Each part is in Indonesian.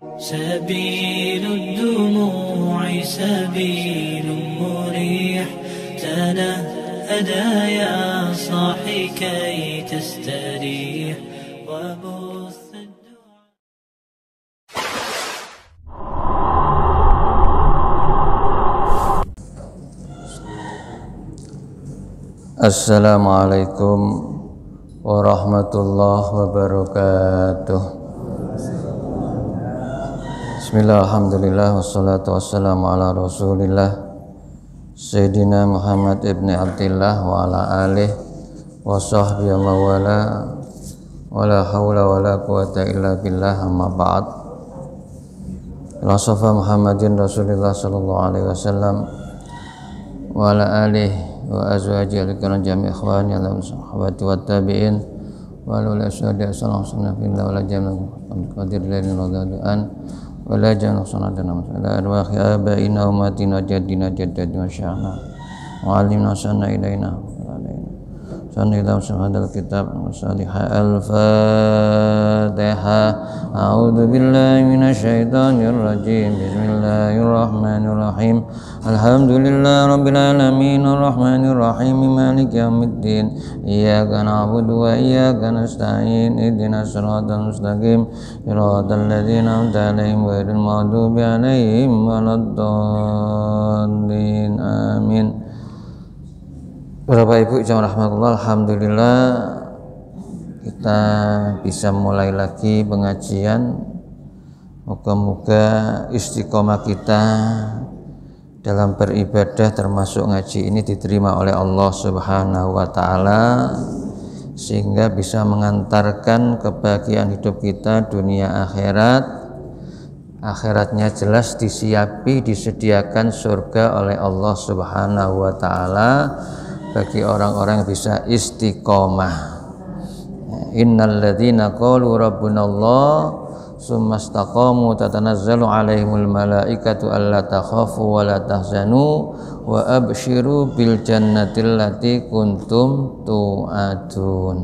سبيل الدموع سبيل مريح تنهدى يا صاحي كي تستريح وبث Assalamualaikum warahmatullahi wabarakatuh. Bismillah, alhamdulillah, wassalatu wassalamu ala rasulillah Sayyidina Muhammad ibn Abdillah wa ala alihi wa sahbihi wa wala wa la hawla wa la quwata illa billah, amma ba'd. Rasulullah Muhammadin Rasulullah sallallahu alaihi wasallam wa ala alihi wa azwajihi al-kiram jami' ikhwani wa sahabati wa tabi'in wa la syahada sallallahu alaihi wa la jamna qadir lain radha'an wa la jamna sanadana wa arwah abaina wa matina jaddina jaddadina syahna wa alimna sanna ilaina sanna ila syahadal kitab wa salihah al-fatihah. A'udzu billahi minasyaitonir rajim. Bismillahirrahmanirrahim. Alhamdulillahi rabbil alamin arrahmanir rahim maliki yaumiddin. Iyyaka na'budu wa iyyaka nasta'in. Ihdinas siratal mustaqim. Siratal ladzina an'amta 'alaihim ghairil maghdubi 'alaihim waladdallin. Amin. Bapak Ibu jamaah rahmatullah, alhamdulillah kita bisa mulai lagi pengajian. Moga-moga istiqomah kita dalam beribadah termasuk ngaji ini diterima oleh Allah Subhanahu wa taala, sehingga bisa mengantarkan kebahagiaan hidup kita dunia akhirat. Akhiratnya jelas disediakan surga oleh Allah Subhanahu wa taala bagi orang-orang yang bisa istiqomah. Innal ladzina qalu rabbunallah summa istaqamu tatanazzalu alaihimul malaikatu alla takhafu wa la tahzanu wa abshiru bil jannati allati kuntum tu'adun.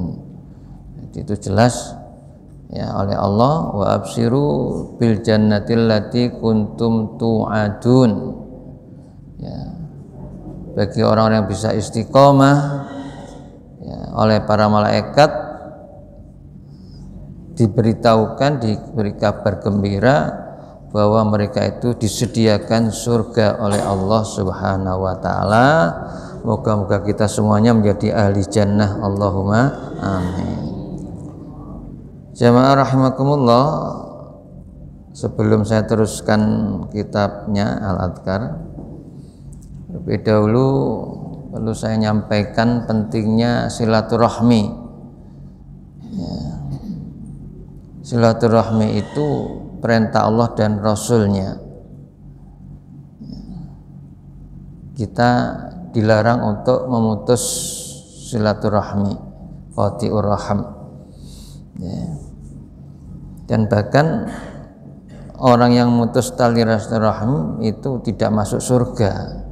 Jadi itu jelas ya oleh Allah, wa abshiru bil jannati allati kuntum tu'adun. Ya, bagi orang-orang yang bisa istiqomah ya, oleh para malaikat diberitahukan, diberi kabar gembira bahwa mereka itu disediakan surga oleh Allah Subhanahu wa taala. Moga-moga kita semuanya menjadi ahli jannah, Allahumma amin. Jamaah rahimakumullah, sebelum saya teruskan kitabnya Al-Adhkar, lebih dahulu perlu saya nyampaikan pentingnya silaturahmi ya. Silaturahmi itu perintah Allah dan Rasulnya. Kita dilarang untuk memutus silaturahmi, qati'ur raham ya. Dan bahkan orang yang memutus tali silaturahmi itu tidak masuk surga.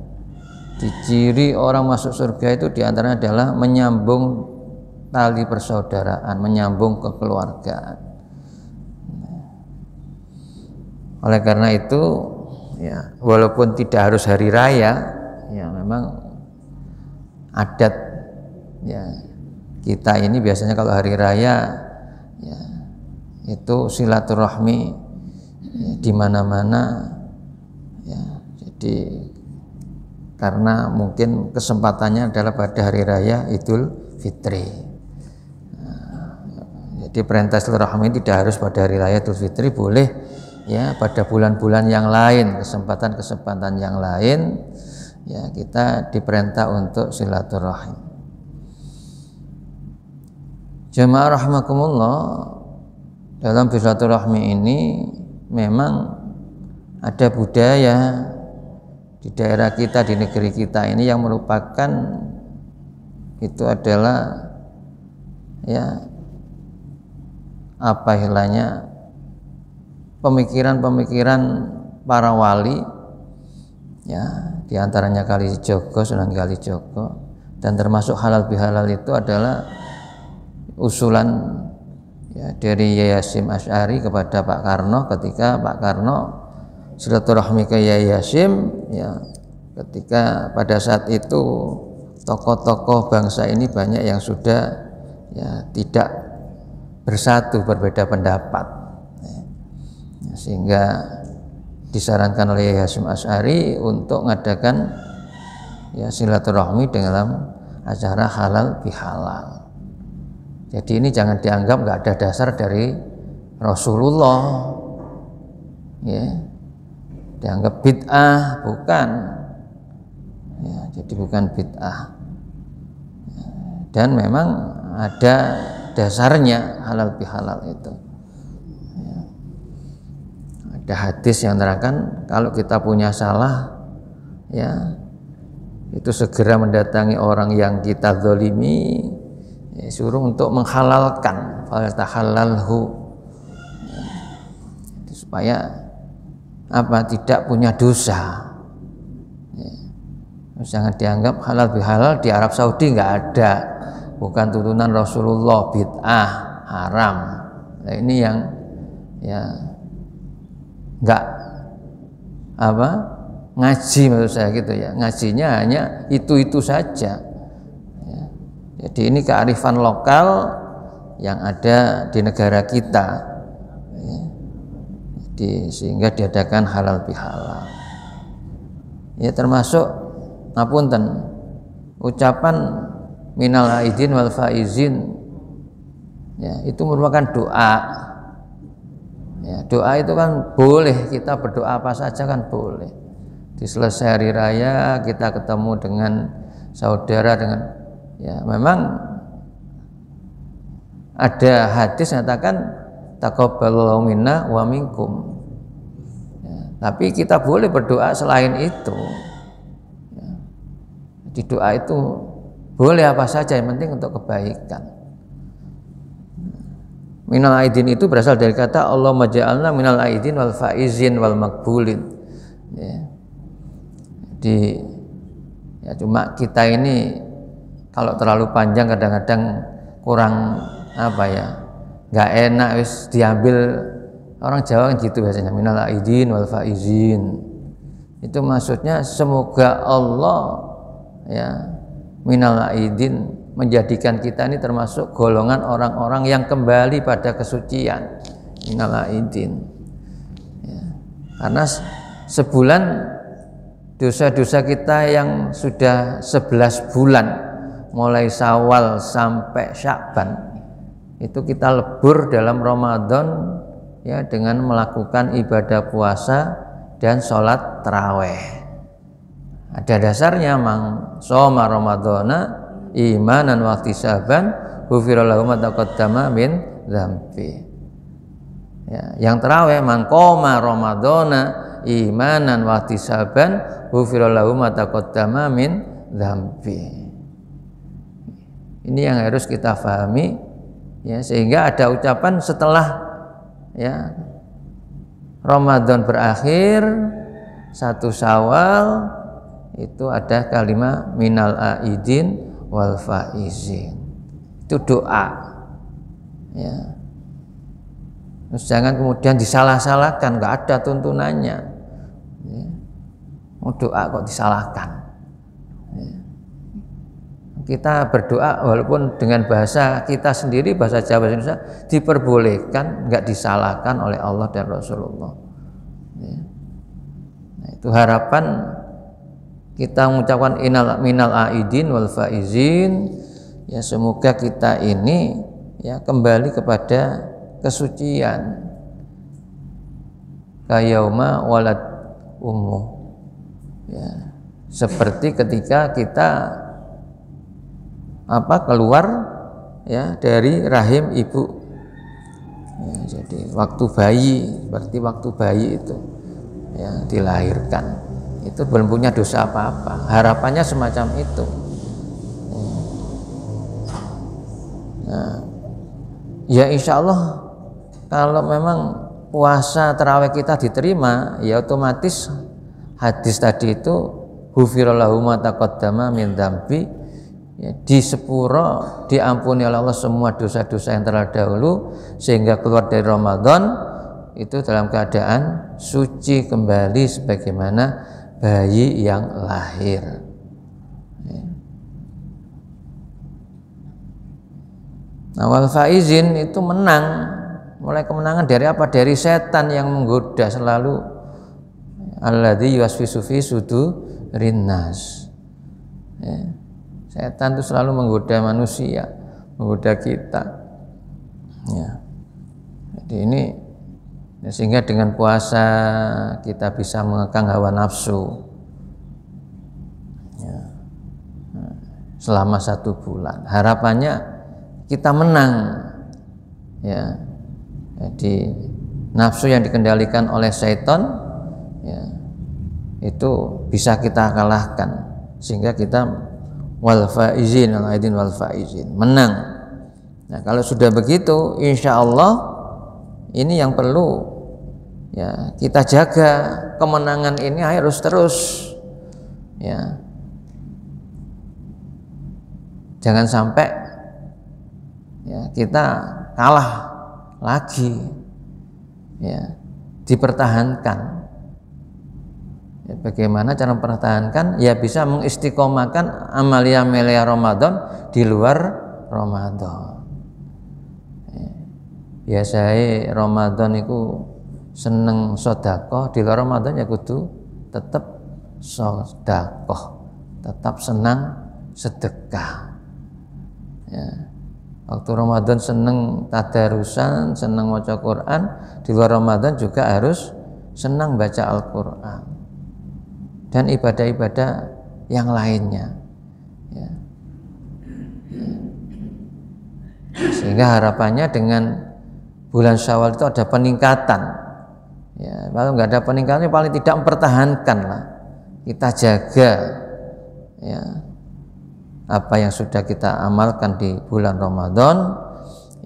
Ciri orang masuk surga itu diantaranya adalah menyambung tali persaudaraan, menyambung kekeluargaan. Oleh karena itu ya, walaupun tidak harus hari raya ya, memang adat ya kita ini biasanya kalau hari raya ya itu silaturahmi ya, di mana-mana ya. Jadi karena mungkin kesempatannya adalah pada hari raya Idul Fitri. Jadi perintah silaturahmi tidak harus pada hari raya Idul Fitri, boleh ya pada bulan-bulan yang lain, kesempatan-kesempatan yang lain ya kita diperintah untuk silaturahim. Jamaah rahimakumullah, dalam silaturahmi ini memang ada budaya di daerah kita, di negeri kita ini yang merupakan itu adalah ya apa istilahnya pemikiran-pemikiran para wali ya, diantaranya Kalijogo, Sunan Kalijogo, dan termasuk halal bihalal itu adalah usulan ya, dari Yai Hasyim Asy'ari kepada Pak Karno ketika Pak Karno silaturahmi ke Yai Hasyim, ya, ketika pada saat itu tokoh-tokoh bangsa ini banyak yang sudah, ya, tidak bersatu, berbeda pendapat, ya, sehingga disarankan oleh Yai Hasyim Asy'ari untuk mengadakan, ya, silaturahmi dalam acara halal bihalal. Jadi ini jangan dianggap nggak ada dasar dari Rasulullah, ya, dianggap bid'ah, bukan, ya, jadi bukan bid'ah, dan memang ada dasarnya halal bihalal itu, ya. Ada hadis yang menerangkan kalau kita punya salah, ya, itu segera mendatangi orang yang kita zalimi, ya, suruh untuk menghalalkan, faltahalalhu, ya, supaya apa, tidak punya dosa, ya. Jangan dianggap halal bihalal di Arab Saudi nggak ada, bukan tuntunan Rasulullah, bid'ah, haram. Nah, ini yang, ya, nggak apa, ngaji menurut saya gitu, ya, ngajinya hanya itu saja, ya. Jadi ini kearifan lokal yang ada di negara kita, ya. Jadi sehingga diadakan halal bihalal, ya, termasuk ngapunten ucapan minal aidin wal faizin, ya, itu merupakan doa, ya, doa itu kan boleh, kita berdoa apa saja kan boleh. Di selesai hari raya kita ketemu dengan saudara, dengan, ya, memang ada hadis yang mengatakan taqabbalallahu minna wa minkum, ya, tapi kita boleh berdoa selain itu, ya. Di doa itu boleh apa saja, yang penting untuk kebaikan. Minal aidin itu berasal dari kata Allahumma ja'alna minal aidin wal faizin wal makbulin, ya. Jadi, ya, cuma kita ini kalau terlalu panjang kadang-kadang kurang apa, ya, nggak enak, wis diambil orang Jawa kan gitu biasanya, minal aidin wal faizin. Itu maksudnya semoga Allah, ya, minal aidin menjadikan kita ini termasuk golongan orang-orang yang kembali pada kesucian, minal aidin, ya. Karena sebulan dosa-dosa kita yang sudah 11 bulan mulai Syawal sampai Sya'ban itu kita lebur dalam Ramadan, ya, dengan melakukan ibadah puasa dan sholat taraweh. Ada dasarnya, mang shoma ramadhana imanan wa ihtisaban ghufira lahu ma taqaddama min dzambi. Ya, yang tarawih, man qoma ramadhana imanan wa ihtisaban ghufira lahu ma taqaddama min dzambi. Ini yang harus kita pahami, ya, sehingga ada ucapan setelah, ya, Ramadan berakhir 1 Syawal itu ada kalimat minal aidin wal faizin. Itu doa, ya. Terus jangan kemudian disalah-salahkan, nggak ada tuntunannya, ya. Mau doa kok disalahkan, ya. Kita berdoa walaupun dengan bahasa kita sendiri, bahasa Jawa, bahasa Indonesia, diperbolehkan, nggak disalahkan oleh Allah dan Rasulullah, ya. Nah, itu harapan kita mengucapkan minal aidin wal faizin, ya, semoga kita ini, ya, kembali kepada kesucian kayauma walad ummu, ya, seperti ketika kita keluar, ya, dari rahim ibu, ya, jadi waktu bayi, seperti waktu bayi itu, ya, dilahirkan, itu belum punya dosa apa-apa, harapannya semacam itu. Nah, ya, insya Allah kalau memang puasa tarawih kita diterima, ya, otomatis hadis tadi itu ghufira lahu ma taqaddama min dzambi, ya, di sepuro diampuni oleh Allah semua dosa-dosa yang telah dahulu, sehingga keluar dari Ramadan itu dalam keadaan suci kembali sebagaimana bayi yang lahir. Nah, wal faizin itu menang. Mulai kemenangan dari apa? Dari setan yang menggoda selalu. Alladzi yuwaswisu fi sudurin nas. Ya. Setan itu selalu menggoda manusia, menggoda kita. Ya. Jadi ini sehingga dengan puasa kita bisa mengekang hawa nafsu. Ya. Nah, selama 1 bulan. Harapannya kita menang, ya. Jadi nafsu yang dikendalikan oleh syaitan, ya, itu bisa kita kalahkan sehingga kita wal faizin menang. Nah, kalau sudah begitu, insya Allah ini yang perlu, ya, kita jaga kemenangan ini harus terus, ya. Jangan sampai, ya, kita kalah lagi, ya, dipertahankan. Ya, bagaimana cara mempertahankan? Ya bisa mengistiqomahkan amalia-amalia Ramadan di luar Ramadan. Ya, biasanya Ramadan itu seneng sedekah, di luar Ramadan ya kudu tetap sedekah, tetap senang sedekah. Ya. Waktu Ramadan seneng tadarusan, seneng baca Quran, di luar Ramadan juga harus senang baca Al-Quran dan ibadah-ibadah yang lainnya, ya. Sehingga harapannya dengan bulan Syawal itu ada peningkatan, ya. Kalau nggak ada peningkatan paling tidak mempertahankan lah, kita jaga, ya, apa yang sudah kita amalkan di bulan Ramadan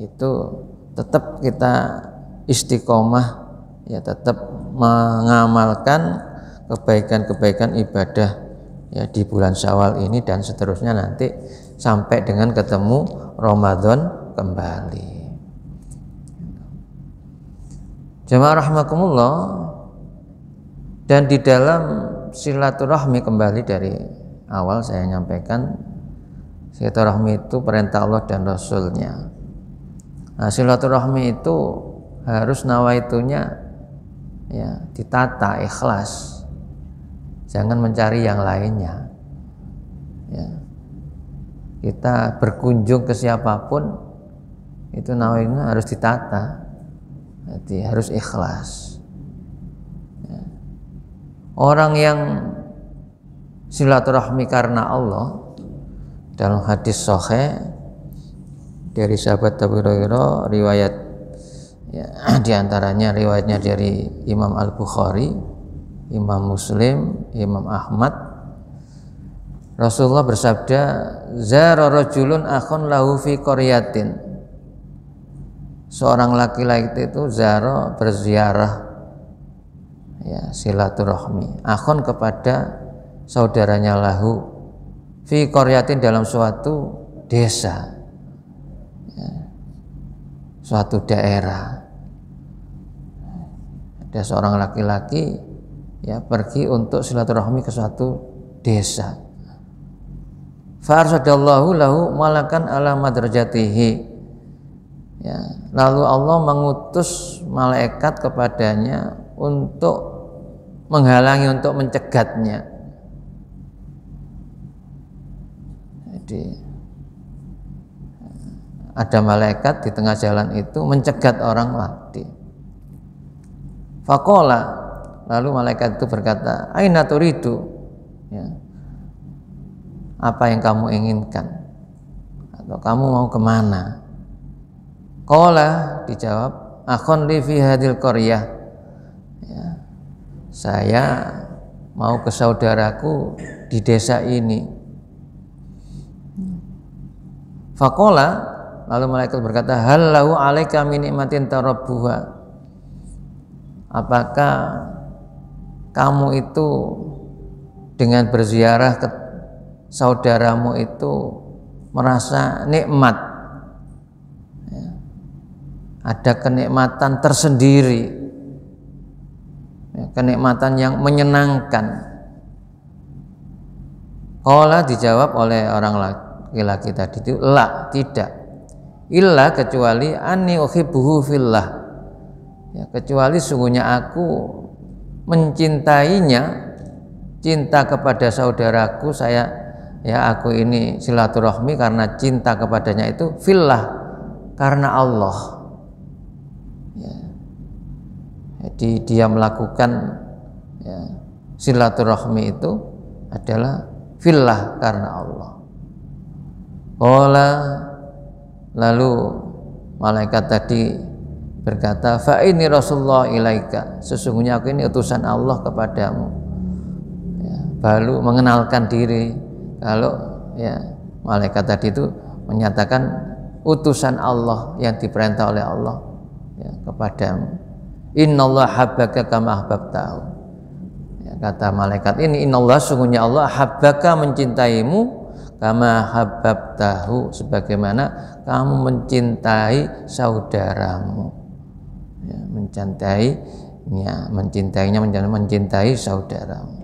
itu tetap kita istiqomah, ya, tetap mengamalkan kebaikan-kebaikan ibadah, ya, di bulan Syawal ini dan seterusnya nanti sampai dengan ketemu Ramadan kembali. Jamaah rahimakumullah, dan di dalam silaturahmi kembali dari awal saya nyampaikan, silaturahmi itu perintah Allah dan Rasulnya. Nah, silaturahmi itu harus nawaitunya, ya, ditata ikhlas, jangan mencari yang lainnya, ya. Kita berkunjung ke siapapun itu nawaitunya harus ditata, jadi harus ikhlas, ya. Orang yang silaturahmi karena Allah, dalam hadis sahih dari sahabat Abu Hurairah, riwayat, ya, diantaranya riwayatnya dari Imam Al-Bukhari, Imam Muslim, Imam Ahmad, Rasulullah bersabda, zara rajulun akhun lahu fi qaryatin. Seorang laki-laki itu zara, berziarah, ya, silaturahmi, akhun kepada saudaranya lahu fi qaryatin dalam suatu desa, ya, suatu daerah. Ada seorang laki-laki, ya, pergi untuk silaturahmi ke suatu desa. Fa arsadallahu lahu malakan ala madrajatihi, ya, lalu Allah mengutus malaikat kepadanya untuk menghalangi, untuk mencegatnya. Jadi ada malaikat di tengah jalan itu mencegat orang tadi. Faqala, lalu malaikat itu berkata, aina turidu, ya, apa yang kamu inginkan, atau kamu mau kemana? Qala, dijawab, akhun li fi hadil qaryah, ya, saya mau ke saudaraku di desa ini. Faqala, lalu malaikat berkata, hal lahu alaika min nikmatin tarabbuha, apakah kamu itu dengan berziarah ke saudaramu itu merasa nikmat, ya. Ada kenikmatan tersendiri, ya, kenikmatan yang menyenangkan. Qala, dijawab oleh orang laki-laki tadi itu, la, tidak, illa, kecuali anni uhibbuhu fillah, ya, kecuali sungguhnya aku mencintainya, cinta kepada saudaraku saya, ya, aku ini silaturahmi karena cinta kepadanya itu fillah, karena Allah, ya. Jadi dia melakukan, ya, silaturahmi itu adalah fillah, karena Allah. Qala, lalu malaikat tadi berkata, fa ini Rasulullah ilaika, sesungguhnya aku ini utusan Allah kepadamu, ya, baru mengenalkan diri kalau, ya, malaikat tadi itu menyatakan utusan Allah yang diperintah oleh Allah, ya, kepadamu. Innallah habbaka kama ahbabtahu, ya, kata malaikat ini, innallah, sungguhnya Allah, habbaka, mencintaimu, kama habbabtahu, sebagaimana kamu mencintai saudaramu, ya, mencintai saudaramu.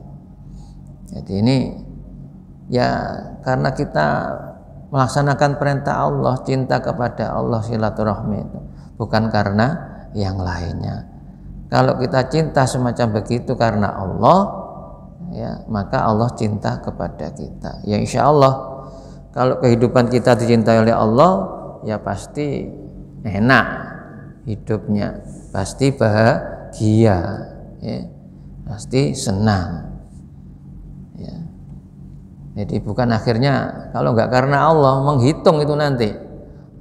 Jadi ini, ya, karena kita melaksanakan perintah Allah, cinta kepada Allah, silaturahmi itu bukan karena yang lainnya. Kalau kita cinta semacam begitu karena Allah, ya, maka Allah cinta kepada kita. Ya, insya Allah kalau kehidupan kita dicintai oleh Allah, ya pasti enak hidupnya, pasti bahagia, ya, pasti senang, ya. Jadi bukan akhirnya kalau nggak karena Allah, menghitung itu nanti,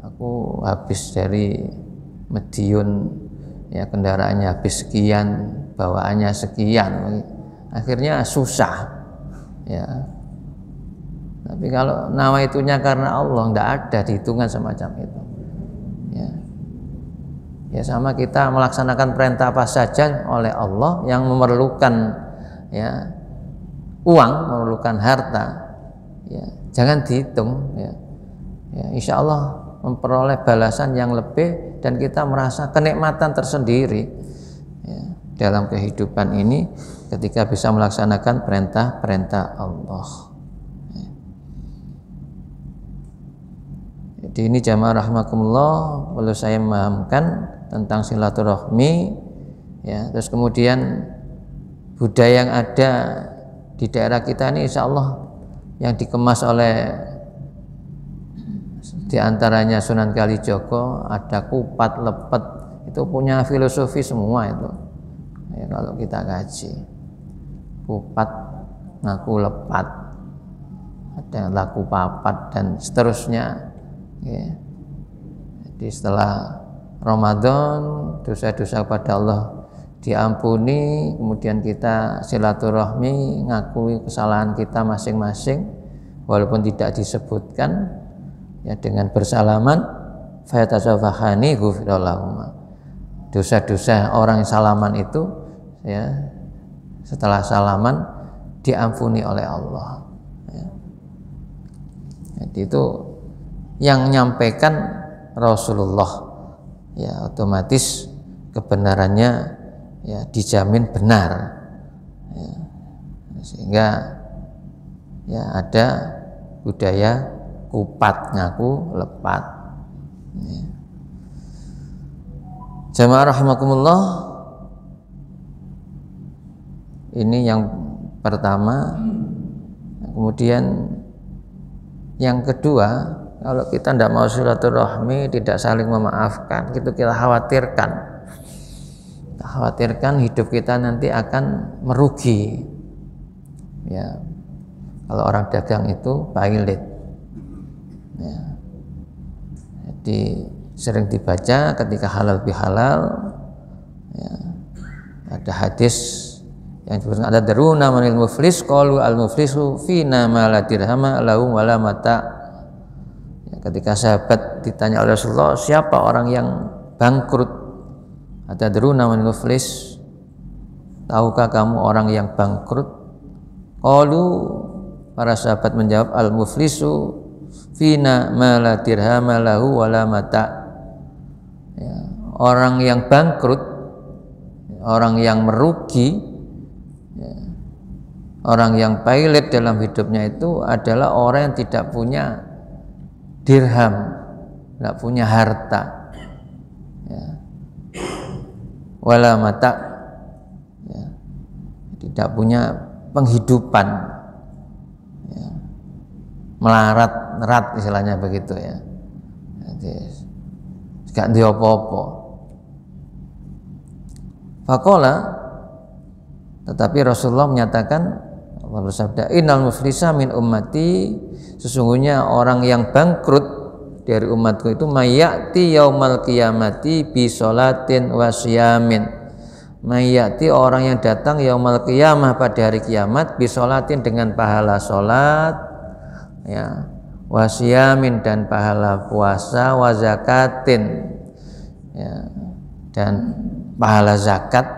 aku habis dari Madiun, ya, kendaraannya habis sekian, bawaannya sekian, akhirnya susah, ya. Tapi kalau nawaitunya karena Allah, nggak ada dihitungan semacam itu, ya. Ya, sama kita melaksanakan perintah apa saja oleh Allah yang memerlukan, ya, uang, memerlukan harta, ya, jangan dihitung, ya. Ya, insya Allah memperoleh balasan yang lebih dan kita merasa kenikmatan tersendiri, ya, dalam kehidupan ini ketika bisa melaksanakan perintah-perintah Allah. Ya. Jadi ini jamaah rahimakumullah, perlu saya memahamkan tentang silaturahmi, ya. Terus kemudian budaya yang ada di daerah kita ini insya Allah yang dikemas oleh diantaranya Sunan Kalijogo, ada kupat, lepet, itu punya filosofi semua itu, ya, kalau kita kaji kupat, ngaku lepat, ada yang laku papat dan seterusnya, ya. Jadi setelah Ramadan dosa-dosa kepada Allah diampuni, kemudian kita silaturahmi, ngakui kesalahan kita masing-masing walaupun tidak disebutkan, ya, dengan bersalaman, fayatasafahani ghufirallahumma, dosa-dosa orang yang salaman itu, ya, setelah salaman diampuni oleh Allah, ya. Jadi itu yang menyampaikan Rasulullah, ya, otomatis kebenarannya, ya, dijamin benar, ya. Sehingga, ya, ada budaya kupat, ngaku lepat, ya. Jamaah rahimakumullah, ini yang pertama. Kemudian yang kedua, kalau kita tidak mau silaturahmi, tidak saling memaafkan, itu kita khawatirkan hidup kita nanti akan merugi, ya. Kalau orang dagang itu pailit, ya. Jadi sering dibaca ketika halal bihalal, ya, ada hadis yang disebutkan, ada daruna manil muflis, qalu al muflisu fina ma la dirhama lahu wala mata. Ya, ketika sahabat ditanya oleh Rasulullah, siapa orang yang bangkrut? Ada daruna manil muflis, tahukah kamu orang yang bangkrut? Qalu, para sahabat menjawab, al muflisu fina ma la dirhama lahu wala mata. Ya, orang yang bangkrut, orang yang merugi, ya, orang yang pailit dalam hidupnya itu adalah orang yang tidak punya dirham, tidak punya harta, ya, wala mata, ya, tidak punya penghidupan, ya, melarat istilahnya begitu ya. Jadi gak di apa-apa. Faqala, tetapi Rasulullah menyatakan, Allah bersabda, innal muflisa min ummati, sesungguhnya orang yang bangkrut dari umatku itu mayati yaumal qiyamati bi sholatin wa siyamin. Mayati orang yang datang yaumal qiyamah pada hari kiamat bi sholatin dengan pahala salat, ya, wa siyamin dan pahala puasa, wa zakatin, ya, dan pahala zakat.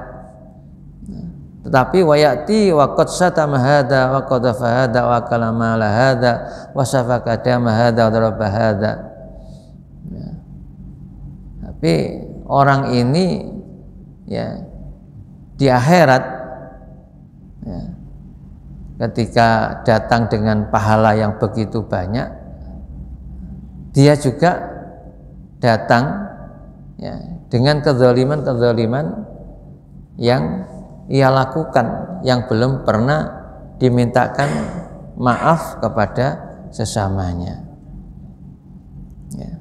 Tetapi wayati wa qad satama hadza wa qadhafa hadza wa kalama la hadza wa safaka dama hadza wa daraba hadza. Ya. Tapi orang ini, ya, di akhirat, ya, ketika datang dengan pahala yang begitu banyak, dia juga datang, ya, dengan kezaliman yang ia lakukan, yang belum pernah dimintakan maaf kepada sesamanya, ya.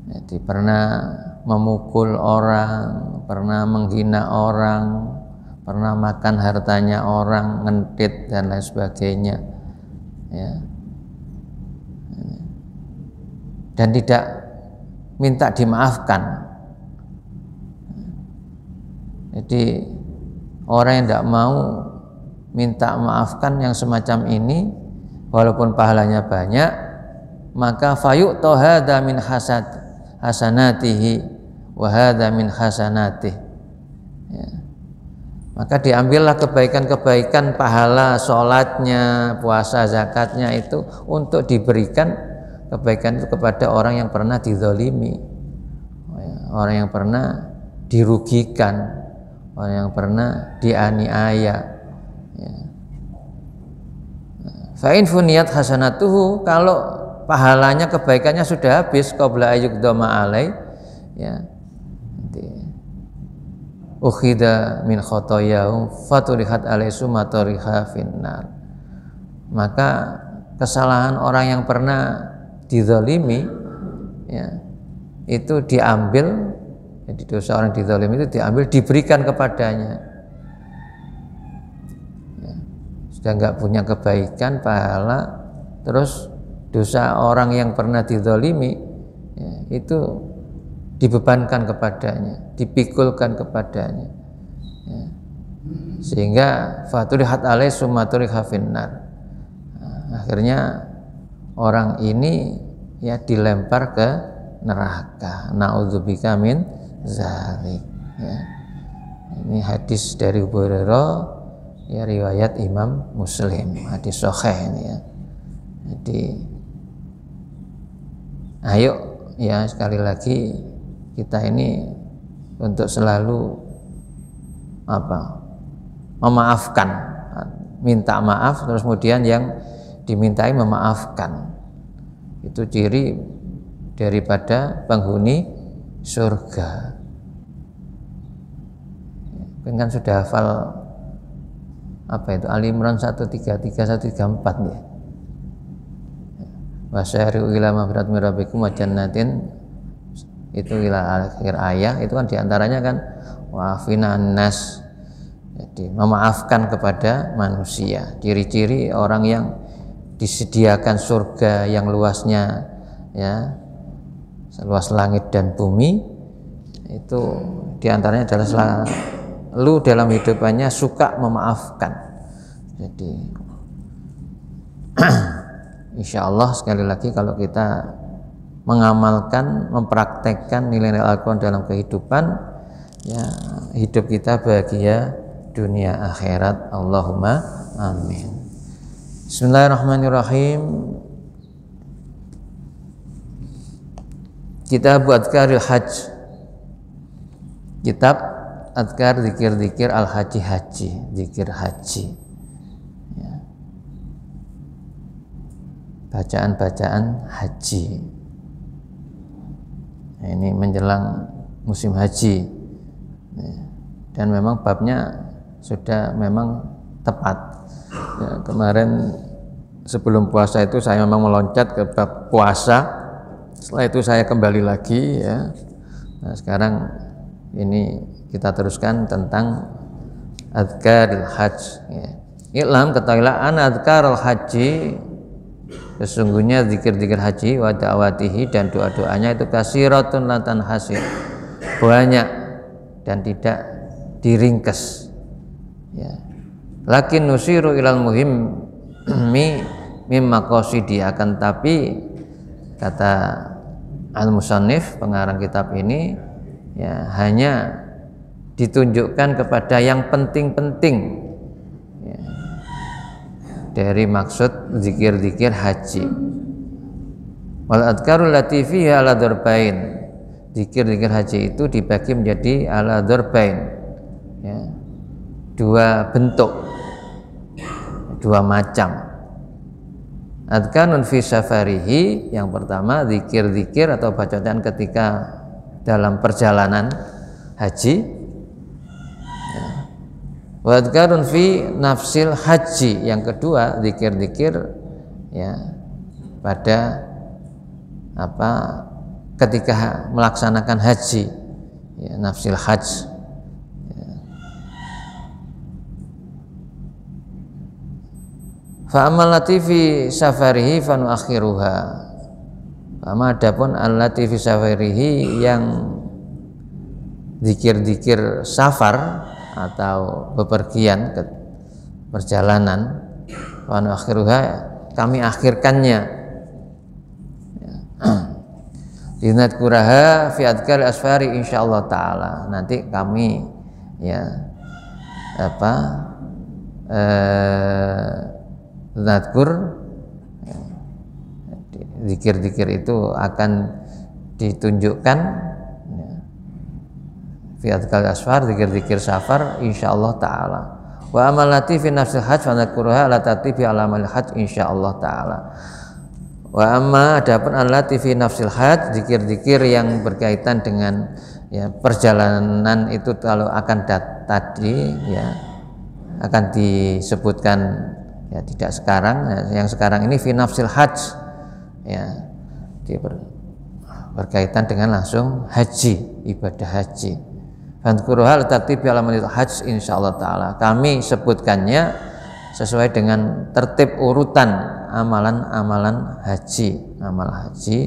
Jadi pernah memukul orang, pernah menghina orang, pernah makan hartanya orang, ngentit dan lain sebagainya, ya, dan tidak minta dimaafkan. Jadi orang yang tidak mau minta maafkan yang semacam ini, walaupun pahalanya banyak, maka fayu'ta hadza min hasanatihi wa hadza min hasanatih, ya. Maka diambillah kebaikan-kebaikan pahala sholatnya, puasa, zakatnya itu untuk diberikan kebaikan itu kepada orang yang pernah dizalimi, orang yang pernah dirugikan, orang yang pernah dianiaya, ya. Fa in funiyat hasanatuhu, kalau pahalanya, kebaikannya sudah habis, qabla ayyuqdama alai, ya, ukhida min khotoyahum faturihat alaisu maturiha finnar. Maka kesalahan orang yang pernah dizalimi, ya, itu diambil. Jadi dosa orang dizalimi itu diambil, diberikan kepadanya, ya. Sudah nggak punya kebaikan, pahala, terus dosa orang yang pernah dizalimi, ya, itu dibebankan kepadanya, dipikulkan kepadanya, ya. Sehingga faturihat alai sumaturiha finnar. Akhirnya orang ini, ya, dilempar ke neraka. Na'udzubika min zalik, ya. Ini hadis dari Abu Hurairah, ya, riwayat Imam Muslim, hadis sahih ini, ya. Jadi ayo, ya, sekali lagi kita ini untuk selalu memaafkan, minta maaf, terus kemudian yang dimintai memaafkan. Itu ciri daripada penghuni surga. Kan sudah hafal itu Ali Imran 133 134, ya. Wasyari'u ila maghfiratin min rabbikum wa jannatin, itu ila akhir ayat, itu kan diantaranya kan wa'afinan nas, jadi memaafkan kepada manusia. Ciri-ciri orang yang disediakan surga yang luasnya, ya, seluas langit dan bumi, itu diantaranya adalah selalu dalam hidupannya suka memaafkan. Jadi insya Allah sekali lagi kalau kita mengamalkan, mempraktekkan nilai-nilai Al-Quran dalam kehidupan, ya, hidup kita bahagia dunia akhirat. Allahumma amin. Bismillahirrahmanirrahim. Kitab Adkaril Hajj, kitab adkar zikir-zikir al-haji, zikir haji ya. Bacaan-bacaan haji. Nah, ini menjelang musim haji ya. Dan memang babnya sudah memang tepat ya. Kemarin sebelum puasa itu saya memang meloncat ke bab puasa, setelah itu saya kembali lagi ya. Nah, sekarang ini kita teruskan tentang adkaril hajj ya. I'lam, ketahuilah ana adkaril haji, sesungguhnya zikir-zikir haji wa da'watihi dan doa-doanya itu kasiratun latan hasir, banyak dan tidak diringkes ya. Lakin nusiru ilal muhim mim maqasidi, akan tapi kata al-musannif pengarang kitab ini ya, hanya ditunjukkan kepada yang penting-penting ya, dari maksud zikir-zikir haji. Wal adkarul lati fiha ala darbain, zikir-zikir haji itu dibagi menjadi ala darbain ya, dua bentuk, dua macam. Adkanun fi safarihi, yang pertama zikir-zikir atau bacaan ketika dalam perjalanan haji. Wa adkarun fi nafsil haji, yang kedua zikir-zikir ya pada ketika melaksanakan haji ya, nafsil hajj ya. Fa amal latifi safarihi fa nuakhiruha, adapun allati fi safarihi, yang zikir-zikir safar atau bepergian ke perjalanan, wa nuakhiruha, kami akhirkannya ya. Dinadkuraha fi adkar asfari insyaallah taala, nanti kami ya nadkur ya, zikir-zikir itu akan ditunjukkan ya, fi adkar asfar, zikir-zikir safar insyaallah taala. Wa amalati fi nafsil hajj fa nadkuruha la tatibi alamal hajj insyaallah taala. Wa amma, adapun allati fi nafsil hajj, zikir-zikir yang berkaitan dengan ya perjalanan itu, kalau akan tadi ya akan disebutkan ya, tidak sekarang ya, yang sekarang ini fi nafsil hajj ya, berkaitan dengan langsung haji, ibadah haji. Fadkuruha tatibi alamal hajj insyaallah taala, kami sebutkannya sesuai dengan tertib urutan amalan-amalan haji, amal haji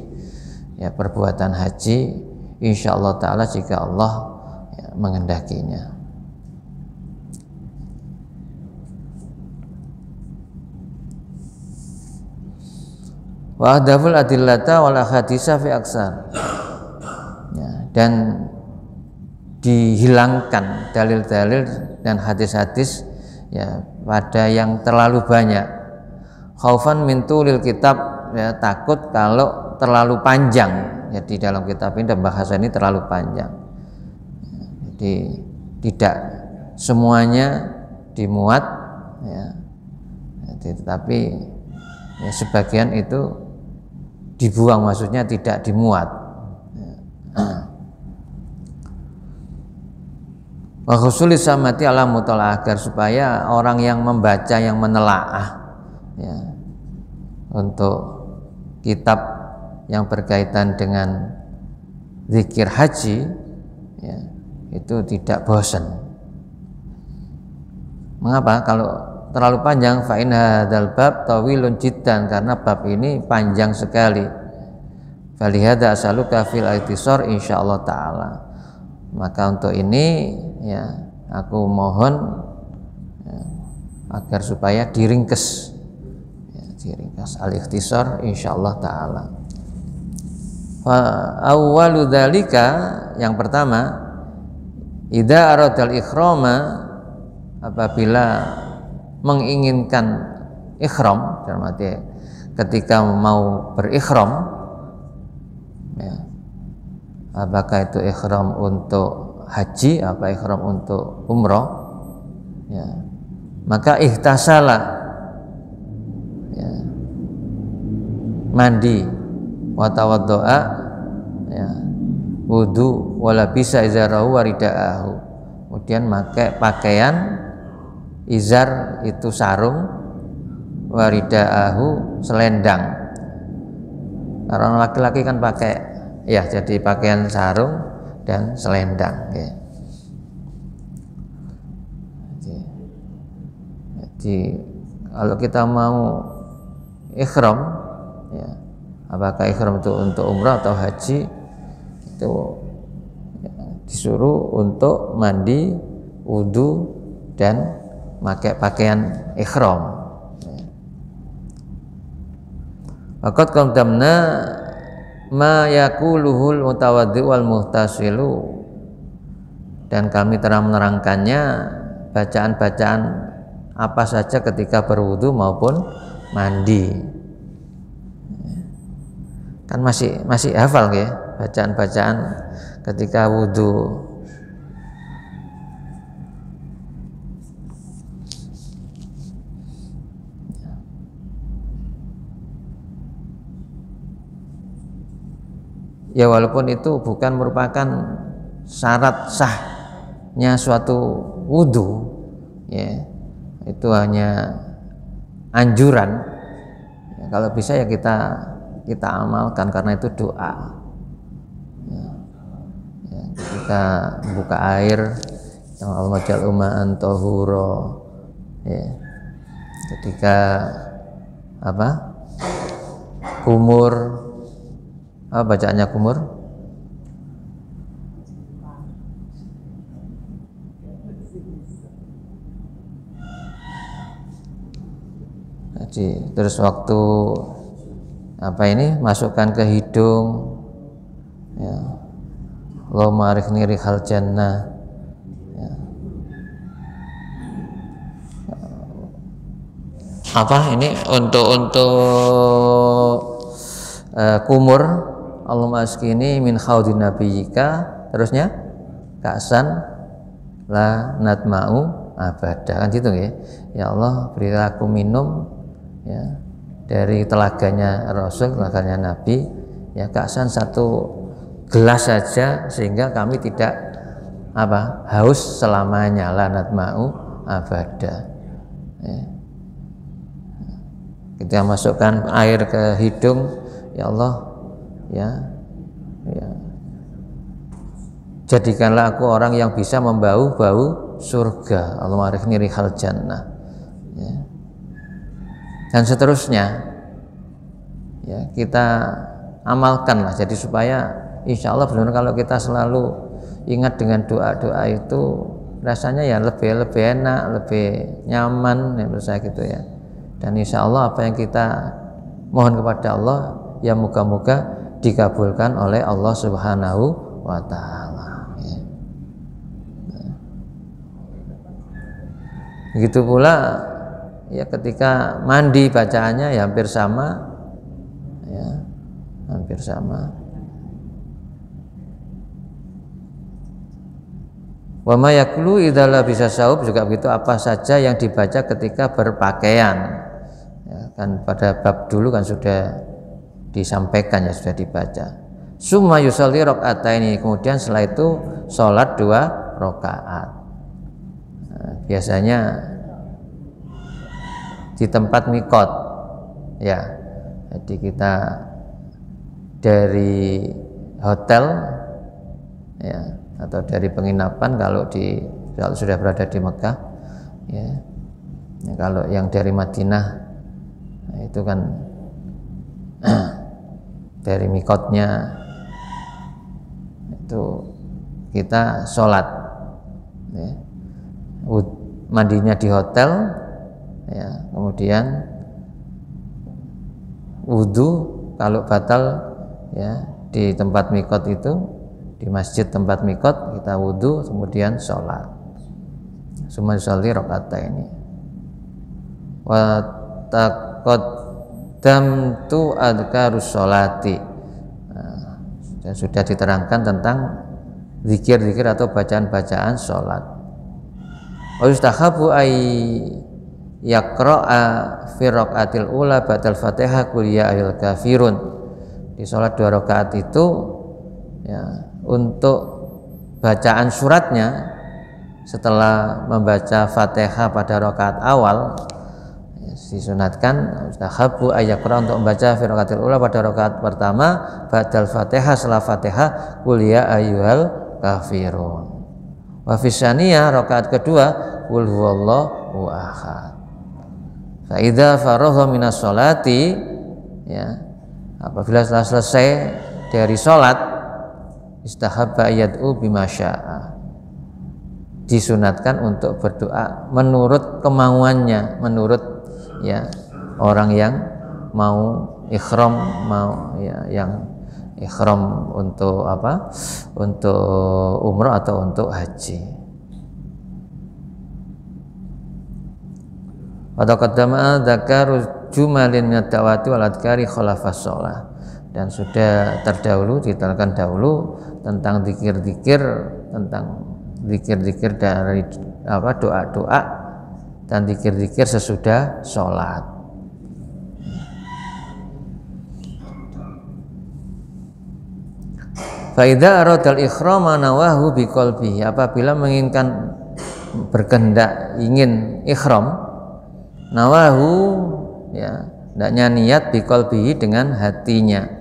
ya, perbuatan haji insyaallah taala jika Allah ya, menghendakinya. Wa ahdaful adillata wal ahaditsa fi aksar ya, dan dihilangkan dalil-dalil dan hadis-hadis ya pada yang terlalu banyak. Khaufan min tulil kitab, ya, takut kalau terlalu panjang. Jadi dalam kitab ini dan bahasa ini terlalu panjang. Jadi tidak semuanya dimuat ya. Jadi, tetapi ya, sebagian itu dibuang, maksudnya tidak dimuat. Wa khusulis samati ala mutalaah, agar supaya orang yang membaca, yang menelaah ya, untuk kitab yang berkaitan dengan zikir haji ya, itu tidak bosan. Mengapa? Kalau terlalu panjang, fa in hadzal bab tawilun jiddan, karena bab ini panjang sekali. Falihada asaluka fil ikhtisar insyaallah taala. Maka untuk ini ya aku mohon ya, agar supaya diringkes ya, diringkas al-ikhtisar insyaallah taala. Fa awwalu dzalika, yang pertama, idza aradal ikhrama, apabila menginginkan ikhram, dalam arti ketika mau berikhram ya, apakah itu ihram untuk haji apa ihram untuk umroh, ya, maka ihtasala, ya, mandi, watawaddoa, ya, wudu, wala bisa izarahu waridaahu, kemudian pakai pakaian izar itu sarung, waridaahu selendang. Orang laki-laki kan pakai, ya, jadi pakaian sarung dan selendang, ya. Jadi kalau kita mau ihram, ya, apakah ihram itu untuk umrah atau haji, itu, ya, disuruh untuk mandi, wudu dan pakai pakaian ihram. Faqad qaddamna ma yaquluhul mutawaddi wal muhtasilu, dan kami telah menerangkannya bacaan-bacaan apa saja ketika berwudu maupun mandi. Kan masih hafal ya bacaan-bacaan ketika wudu. Ya, walaupun itu bukan merupakan syarat sahnya suatu wudu, ya, itu hanya anjuran, ya, kalau bisa ya kita amalkan karena itu doa, ya, ya, ketika buka air Allahumma ja'al ma'an tahura, ya, ketika kumur, bacaannya kumur, jadi terus waktu masukkan ke hidung, ya, Allahumma arikhni rihal jannah, ya. Untuk kumur, Allahumma askini min khawdin nabiyyika, terusnya ka'san la natma'u abada, kan gitu ya. Ya Allah, berilah aku minum, ya, dari telaganya Rasul, telaganya Nabi, ya, ka'san satu gelas saja sehingga kami tidak haus selamanya, la natma'u abada, ya. Kita masukkan air ke hidung, ya Allah, ya, jadikanlah aku orang yang bisa membau-bau surga, Allahumma arikhni rihal jannah, ya. Dan seterusnya, ya, kita amalkanlah, jadi supaya insya Allah benar kalau kita selalu ingat dengan doa-doa itu, rasanya ya lebih enak, lebih nyaman, ya, menurut saya gitu ya. Dan insya Allah apa yang kita mohon kepada Allah, ya, moga-moga dikabulkan oleh Allah Subhanahu wa Ta'ala, ya. Begitu pula, ya, ketika mandi bacaannya ya hampir sama, ya, hampir sama. Wa ma yaklu idza labisa saub, juga begitu, apa saja yang dibaca ketika berpakaian, ya, kan pada bab dulu kan sudah disampaikan, ya, sudah dibaca. Summa yusalli rakaataini, kemudian setelah itu sholat 2 rakaat. Nah, biasanya di tempat mikot, ya, jadi kita dari hotel, ya, atau dari penginapan kalau sudah berada di Mekah, ya, ya, kalau yang dari Madinah, nah, itu kan dari mikotnya itu kita sholat, ya, mandinya di hotel, ya, kemudian wudu kalau batal, ya, di tempat mikot itu, di masjid tempat mikot kita wudu kemudian sholat. Summa yusalli rakaataini wa taqaddamtu adkarus sholati. Nah, Dan sudah diterangkan tentang zikir-zikir atau bacaan-bacaan sholat. Wa yustahabu ay yaqra'a fi raqatil ula ba'dal Fatihah qul ya ayyuhal kafirun. Di sholat 2 rakaat itu ya, untuk bacaan suratnya setelah membaca Fatihah pada rakaat awal ya, disunatkan yustahabu ay yaqra' untuk membaca fi raqatil ula pada rakaat pertama ba'dal Fatihah, setelah Fatihah qul ya ayyuhal kafirun. Wa fi tsaniyah rakaat kedua qul huwallahu ahad. Fa idza faragha minas sholati ya, apabila telah selesai dari sholat istahabba yad'u bima syaa, disunatkan untuk berdoa menurut kemauannya, menurut ya orang yang mau ikhram, mau ya yang ikhram untuk apa? Untuk umrah atau untuk haji. Wa taqaddama dzakaru jumalin min ad-da'wati wal adhkari khalafas shalah, dan sudah terdahulu diterangkan dahulu tentang zikir-zikir, tentang zikir-zikir dari apa doa-doa dan zikir-zikir sesudah sholat. Fa idza aradal ikhrama nawahu biqalbihi, apabila menginginkan berkehendak ingin ikhram, nawahu ya, hendaknya niat biqalbihi dengan hatinya.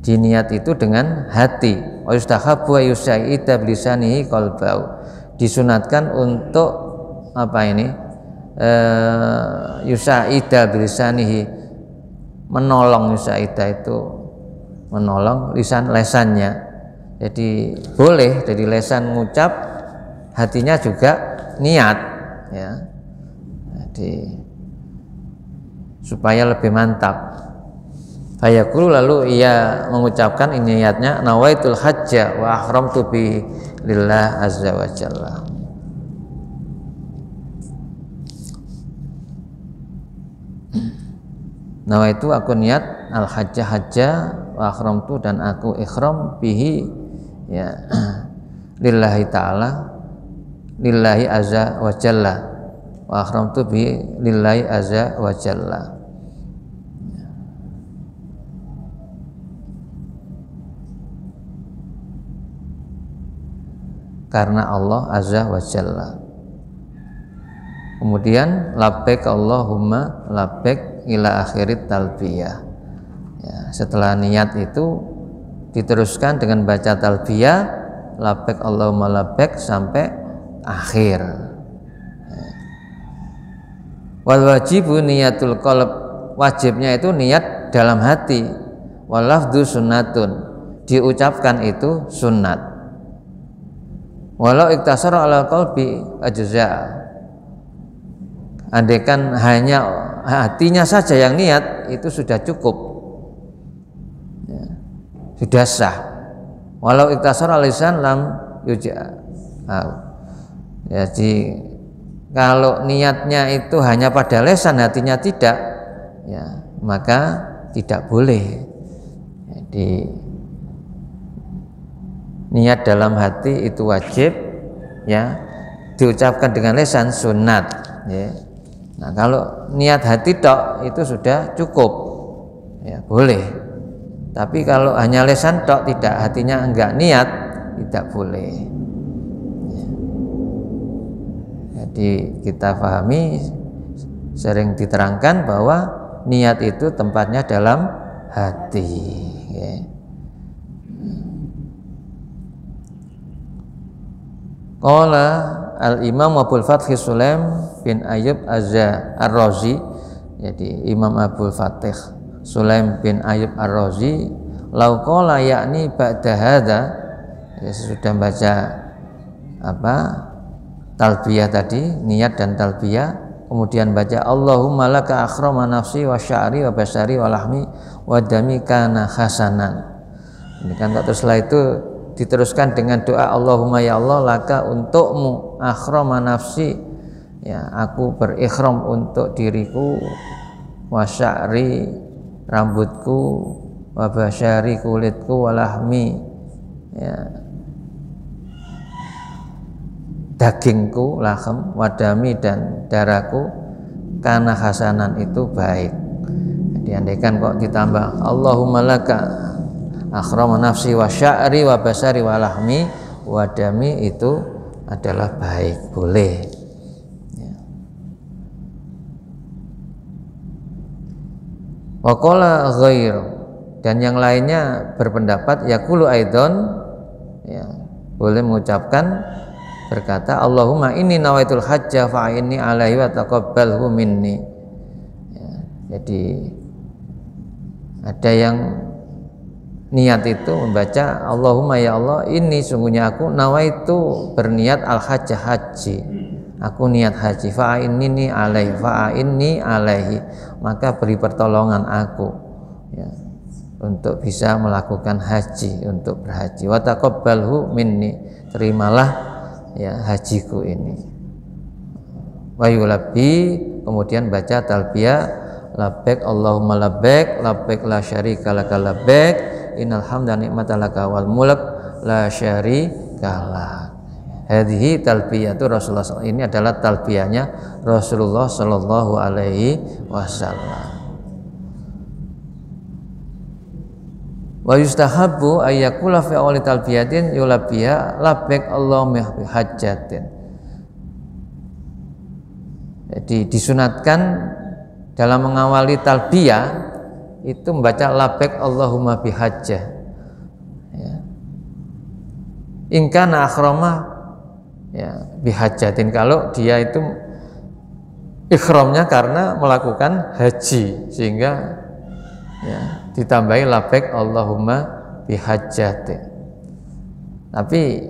Diniat itu dengan hati. Wa yustahabbu yusaida bilisanihi qalbahu, disunatkan untuk apa ini? Yusaida bilisanihi, menolong. Yusaida itu menolong lesannya. Jadi boleh dari lesan ngucap, hatinya juga niat ya. Jadi supaya lebih mantap. Fayaqulu, lalu ia mengucapkan ini niatnya nawaitul hajja wa ahramtu bi lillah azza wa jalla. Nawaitu, aku niat al hajja hajja wa ahramtu, dan aku ikhram bihi ya lillahi ta'ala, lillahi azza wa jalla, wa ahramtu bihi lillahi azza wa jalla. Karena Allah azza wa jalla. Kemudian labbaik Allahumma labbaik ila akhirit talbiyah ya, setelah niat itu diteruskan dengan baca talbiyah labbaik Allahumma labbaik sampai akhir ya. Wal wajibu niyatul qalb, wajibnya itu niat dalam hati. Wal lafdzu sunnatun, diucapkan itu sunnat. Walau iktasara ala qalbi ajza, andaikan hanya hatinya saja yang niat itu sudah cukup ya, sudah sah. Walau iktasara lisan lam yuja. Jadi kalau niatnya itu hanya pada lisan, hatinya tidak ya, maka tidak boleh. Jadi niat dalam hati itu wajib ya, diucapkan dengan lisan sunat ya. Nah, kalau niat hati tok itu sudah cukup ya, boleh. Tapi kalau hanya lisan tok, tidak, hatinya enggak niat, tidak boleh ya. Jadi kita pahami, sering diterangkan bahwa niat itu tempatnya dalam hati ya. Qala al-Imam Abul Fath Sulaim bin Ayyub Ar-Razi, jadi Imam Abul Fatih Sulaim bin Ayyub Ar-Razi, lau qala yakni ba'da hadza, ya, sudah baca apa talbiyah tadi, niat dan talbiyah, kemudian baca Allahumma laka akhrama nafsi wa sya'ri wa basari wa lahmi wa dami kana hasanan. Ini kan terus setelah itu diteruskan dengan doa Allahumma ya Allah laka, untukmu, akhrama nafsi ya, aku berikhram untuk diriku, wa sya'ri, rambutku, wa basyari kulitku wa lahmi, ya, dagingku lahem, wadami dan darahku, kana hasanan itu baik. Jadi andaikan kok ditambah Allahumma laka akhrama nafsi wa sya'ri wa basari wa lahmi wa dami, itu adalah baik, boleh. Ya. Wa qala ghair, dan yang lainnya berpendapat yaqulu aidon, ya, boleh mengucapkan berkata Allahumma inni nawaitul hajja fa inni alaihi wa taqabbalhu minni. Ya, jadi ada yang niat itu membaca Allahumma ya Allah, ini sungguhnya aku nawaitu berniat al hajjah haji, aku niat haji, fa inni alaihi, maka beri pertolongan aku, ya, untuk bisa melakukan haji, untuk berhaji, wa taqabbalhu minni, terimalah, ya, hajiku ini. Wa yulabbi, kemudian baca talbiyah, labbaik Allahumma labbaik, labbaik la syarika laka labbaik, innal hamda ni'mata laka wal mulk la syarika lak. Hadhihi talbiyatu Rasulullah SAW. Ini adalah talbiyahnya Rasulullah sallallahu alaihi wasallam. Wa yustahabbu ayyakula fi awali talbiyatin yulabbiya labbaik Allahumma hajjatin. Jadi disunatkan dalam mengawali talbiyah itu membaca labbaik Allahumma bihajjah, ya. In kana akhrama, ya, bihajjatin, kalau dia itu ikhramnya karena melakukan haji, sehingga, ya, ditambahi labbaik Allahumma bihajjatin. Tapi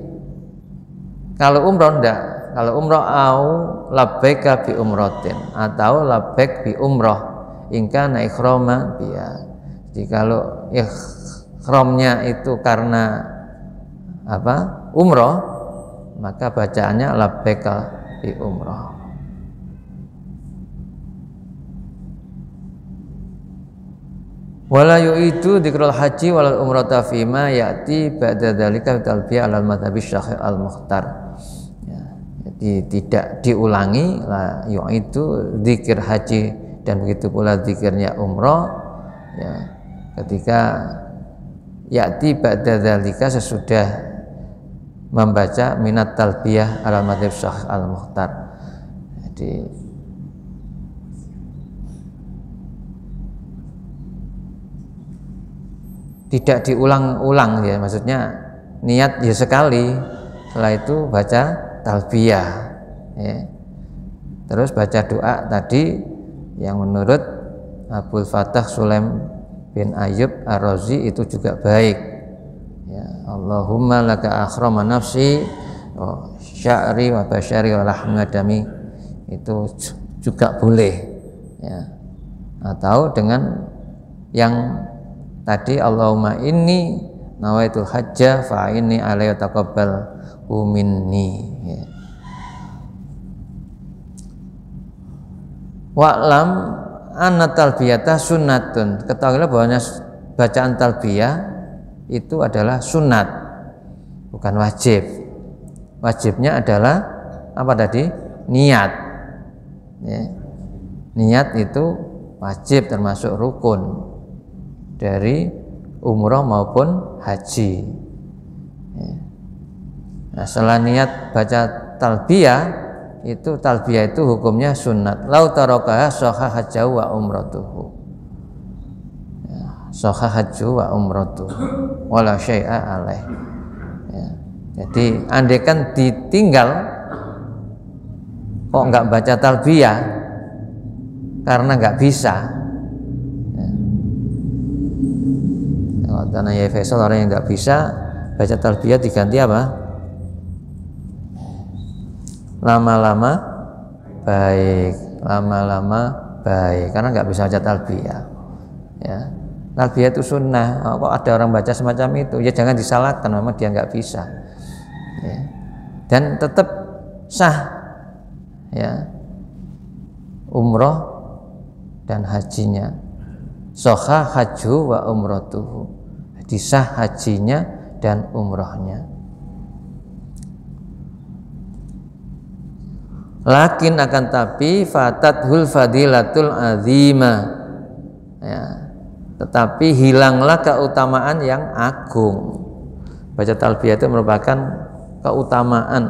kalau umroh ndak, kalau umroh au labbaika bi umratin atau labbaik bi umroh ingka na ikhrama biya. Jadi kalau ikhramnya itu karena apa? Umroh, maka bacaannya labbaika bi umroh. Wala yu'idu dzikrul haji wal umrata fima ya'ti ba'da dzalika talbiyah alal madhabi syakh al-mukhtar. Ya, jadi tidak diulangi la yu'idu dzikir haji dan begitu pula dzikirnya umrah, ya, ketika ya'ti ba'da dzalika, sesudah membaca minat talbiyah alal madhab syakh al-mukhtar. Jadi tidak diulang-ulang, ya, maksudnya niat ya sekali, setelah itu baca talbiyah, ya. Terus baca doa tadi yang menurut Abul Fatah Sulaim bin Ayyub Ar-Razi itu juga baik, ya. Allahumma laka akhrama nafsi wa sya'ri wa basyari wa lahmadami, itu juga boleh, ya. Atau dengan yang tadi Allahumma inni nawaitul hajja fa inni alaihi taqabbalhu minni, ya. Wa'lam anna talbiyata sunnatun, ketahuilah bahwa bacaan talbiyah itu adalah sunat, bukan wajib. Wajibnya adalah apa tadi? Niat, ya. Niat itu wajib, termasuk rukun dari umrah maupun haji, ya. Nah, setelah niat baca talbiyah, itu talbiyah itu hukumnya sunat. Lau tarakaha sahha hajju wa umratuhu, ya, sahha hajju wa umratuhu wala syai'a alaih, ya. Jadi andaikan ditinggal kok nggak baca talbiyah karena nggak bisa, karena ya Faisal orang yang nggak bisa baca talbiyah diganti apa? Lama-lama baik, lama-lama baik, karena nggak bisa baca talbiyah, ya. Talbiyah itu sunnah. Kok ada orang baca semacam itu, ya jangan disalahkan, memang dia nggak bisa, ya. Dan tetap sah, ya, umroh dan hajinya. Sahha hajju wa umratuhu. Jadi sah hajinya dan umrohnya. Lakin akan tapi fatathul fadilatul azima, ya, tetapi hilanglah keutamaan yang agung. Baca talbiyah itu merupakan keutamaan,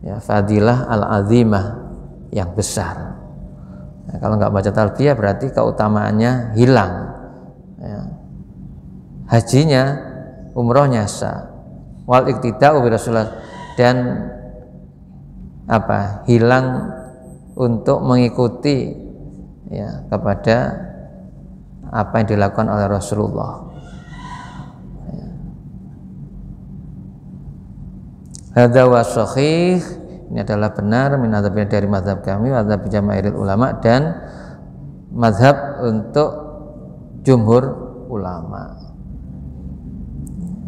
ya, fadilah al-azimah yang besar. Nah, kalau nggak baca talbiyah berarti keutamaannya hilang, ya. Hajinya, umrohnya sah. Wal iktida'u bi Rasulullah, dan hilang untuk mengikuti, ya, kepada apa yang dilakukan oleh Rasulullah. Hadza wa sahih, ini adalah benar dari mazhab kami, mazhab jamaahirul ulama, dan mazhab untuk jumhur ulama.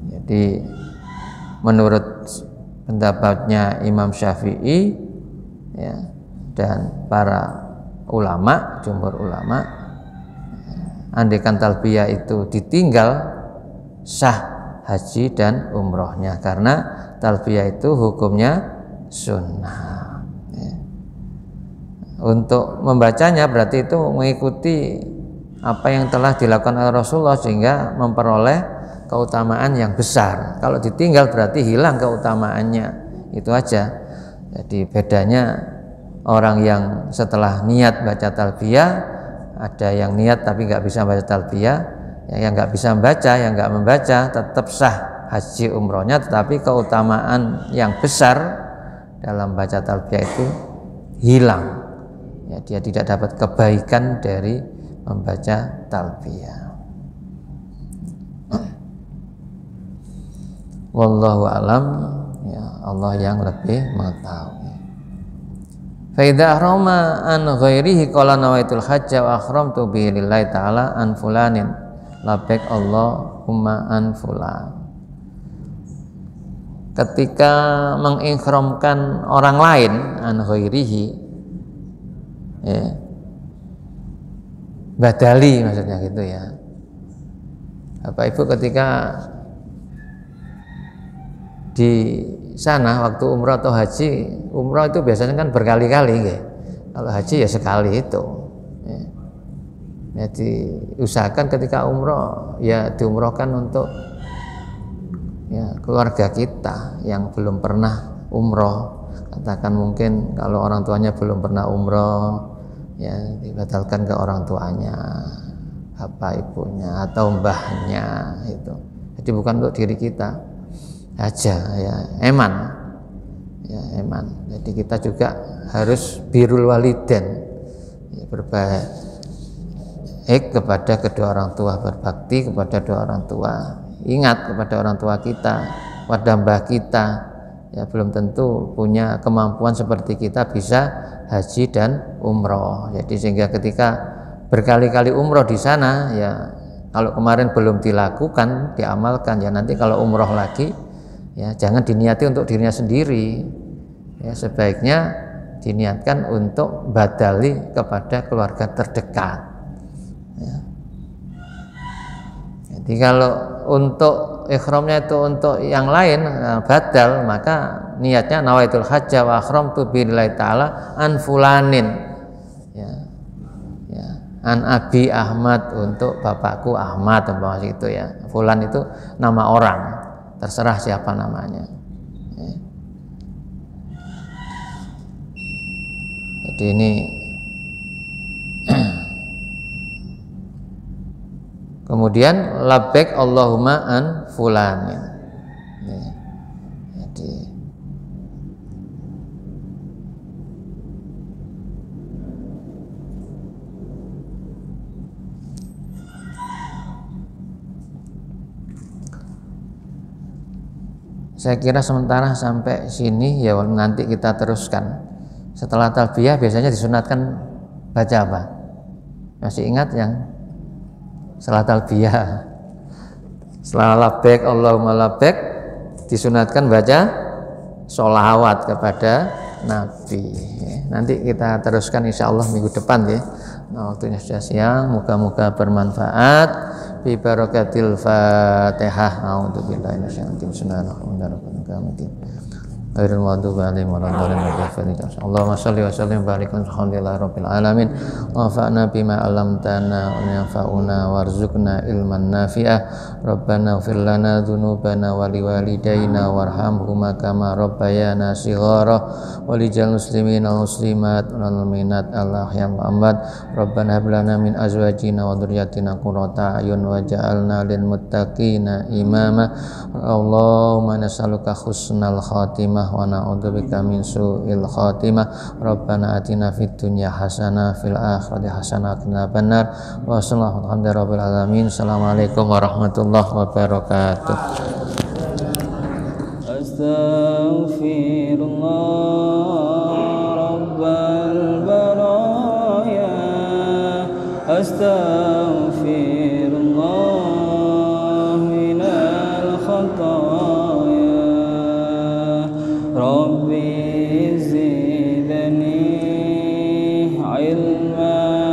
Jadi menurut pendapatnya Imam Syafi'i, ya, dan para ulama, jumhur ulama, andaikan talbiyah itu ditinggal, sah haji dan umrohnya, karena talbiyah itu hukumnya sunnah, ya. Untuk membacanya berarti itu mengikuti apa yang telah dilakukan oleh Rasulullah sehingga memperoleh keutamaan yang besar. Kalau ditinggal berarti hilang keutamaannya, itu aja. Jadi bedanya orang yang setelah niat baca talbiyah, ada yang niat tapi nggak bisa baca talbiyah, yang nggak bisa membaca, yang nggak membaca tetap sah haji umrohnya, tetapi keutamaan yang besar dalam baca talbiyah itu hilang, ya, dia tidak dapat kebaikan dari membaca talbiyah. Wallahu alam, ya, Allah yang lebih mengetahui. Fa idza ahrama an ghairihi qala nawaitul hajja wa ahramtu bihi lillahi ta'ala an fulanin labbaik Allahumma an fulan. Ketika mengikhramkan orang lain, an ghairihi, ya, badali maksudnya gitu, ya. Bapak Ibu ketika di sana waktu umroh atau haji, umroh itu biasanya kan berkali-kali, ya. Kalau haji ya sekali itu, ya. Jadi usahakan ketika umroh ya diumrohkan untuk, ya, keluarga kita yang belum pernah umroh. Katakan mungkin kalau orang tuanya belum pernah umroh, ya, dibatalkan ke orang tuanya, bapak ibunya atau mbahnya itu. Jadi bukan untuk diri kita aja, ya, eman, ya, eman. Jadi kita juga harus birrul walidain, ya, berbaik kepada kedua orang tua, berbakti kepada kedua orang tua, ingat kepada orang tua kita, pada mbah kita, ya, belum tentu punya kemampuan seperti kita bisa haji dan umroh. Jadi sehingga ketika berkali-kali umroh di sana, ya, kalau kemarin belum dilakukan, diamalkan, ya, nanti kalau umroh lagi, ya, jangan diniati untuk dirinya sendiri, ya, sebaiknya diniatkan untuk badali kepada keluarga terdekat, ya. Jadi kalau untuk ikhramnya itu untuk yang lain, badal, maka niatnya nawaitul hajja wa akhramtu billahi ta'ala an fulanin, ya, ya, an Abi Ahmad, untuk bapakku Ahmad, umpama itu, ya. Fulan itu nama orang, terserah siapa namanya, ya. Jadi ini kemudian labbaik Allahumma an fulanin, ya. Jadi saya kira sementara sampai sini, ya, nanti kita teruskan. Setelah talbiyah biasanya disunatkan baca apa? Masih ingat yang setelah talbiyah? Setelah labbaik Allahumma labbaik disunatkan baca sholawat kepada Nabi, ya. nanti kita teruskan insya Allah minggu depan ya. Nah, waktunya sudah siang, moga-moga bermanfaat. Bi barakatil Fatihah. A'udzubillahi minasyaitonir rajim. Bismillahirrahmanirrahim. Ghairil maghdubi 'alaihim waladdallin. Allahumma shalli wa sallim wa barik alhamdulillahi rabbil alamin. Wa fa'na bima 'allamtana wa yanfa'una warzuqna ilman nafi'ah. Rabbana ighfir lana dzunubana wa liwalidayna warhamhuma kama rabbayana shighara wa lijal muslimina wal muslimat wal mu'minat al-ahya wal amwat. Rabbana hab lana min azwajina wa dhurriyyatina qurrata a'yun waj'alna lil muttaqina imama. Allahumma nas'aluka husnal khatimah wa na'udzubika min su'il khatimah. Rabbana atina fid dunya hasanah fil akhirati hasanah wa qina adzabannar. Wa sallallahu alaihi rabbil alamin. Assalamualaikum warahmatullahi wabarakatuh. Astaghfirullah rabbal baraya. Astaghfirullah minal khataya. Rabbi zidni ilman